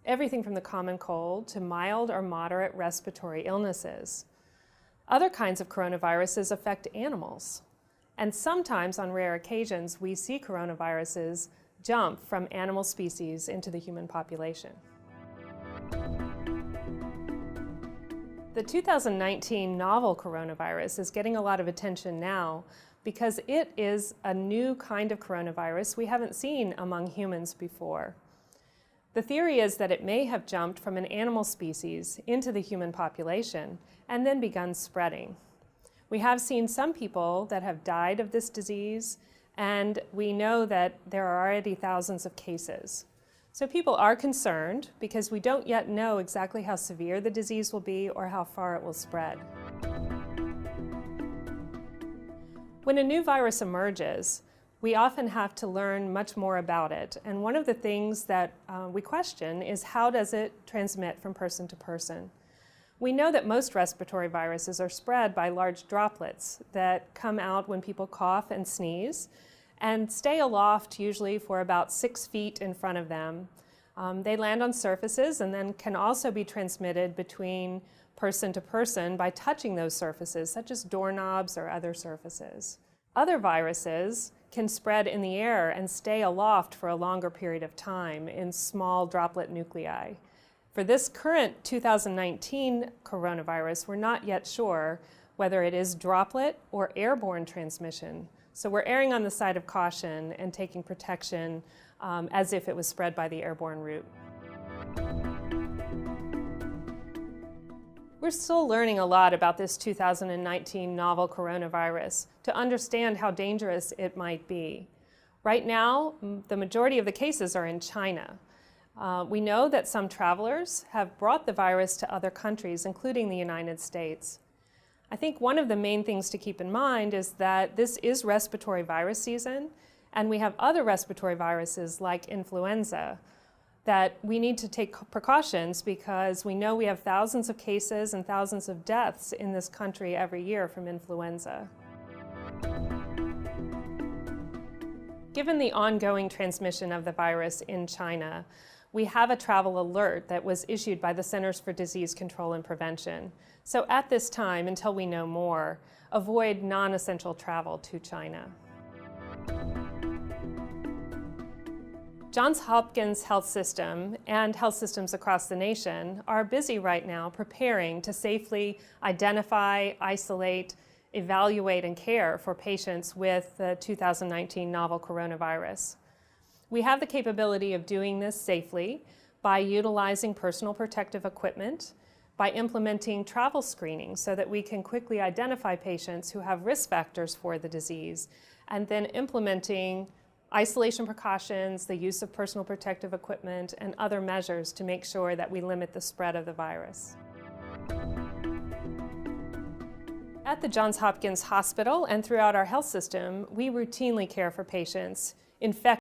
everything from the common cold to mild or moderate respiratory illnesses. Other kinds of coronaviruses affect animals. And sometimes, on rare occasions, we see coronaviruses jump from animal species into the human population. The 2019 novel coronavirus is getting a lot of attention now because it is a new kind of coronavirus we haven't seen among humans before. The theory is that it may have jumped from an animal species into the human population and then begun spreading. We have seen some people that have died of this disease, and we know that there are already thousands of cases. So people are concerned because we don't yet know exactly how severe the disease will be or how far it will spread. When a new virus emerges, we often have to learn much more about it. And one of the things that we question is, how does it transmit from person to person? We know that most respiratory viruses are spread by large droplets that come out when people cough and sneeze and stay aloft usually for about 6 feet in front of them. They land on surfaces and then can also be transmitted between person to person by touching those surfaces, such as doorknobs or other surfaces. Other viruses can spread in the air and stay aloft for a longer period of time in small droplet nuclei. For this current 2019 coronavirus, we're not yet sure whether it is droplet or airborne transmission. So we're erring on the side of caution and taking protection as if it was spread by the airborne route. We're still learning a lot about this 2019 novel coronavirus to understand how dangerous it might be. Right now, the majority of the cases are in China. We know that some travelers have brought the virus to other countries, including the United States. I think one of the main things to keep in mind is that this is respiratory virus season, and we have other respiratory viruses like influenza that we need to take precautions because we know we have thousands of cases and thousands of deaths in this country every year from influenza. Given the ongoing transmission of the virus in China, we have a travel alert that was issued by the Centers for Disease Control and Prevention. So at this time, until we know more, avoid non-essential travel to China. Johns Hopkins Health System and health systems across the nation are busy right now preparing to safely identify, isolate, evaluate, and care for patients with the 2019 novel coronavirus. We have the capability of doing this safely by utilizing personal protective equipment, by implementing travel screening so that we can quickly identify patients who have risk factors for the disease, and then implementing isolation precautions, the use of personal protective equipment, and other measures to make sure that we limit the spread of the virus. At the Johns Hopkins Hospital and throughout our health system, we routinely care for patients infected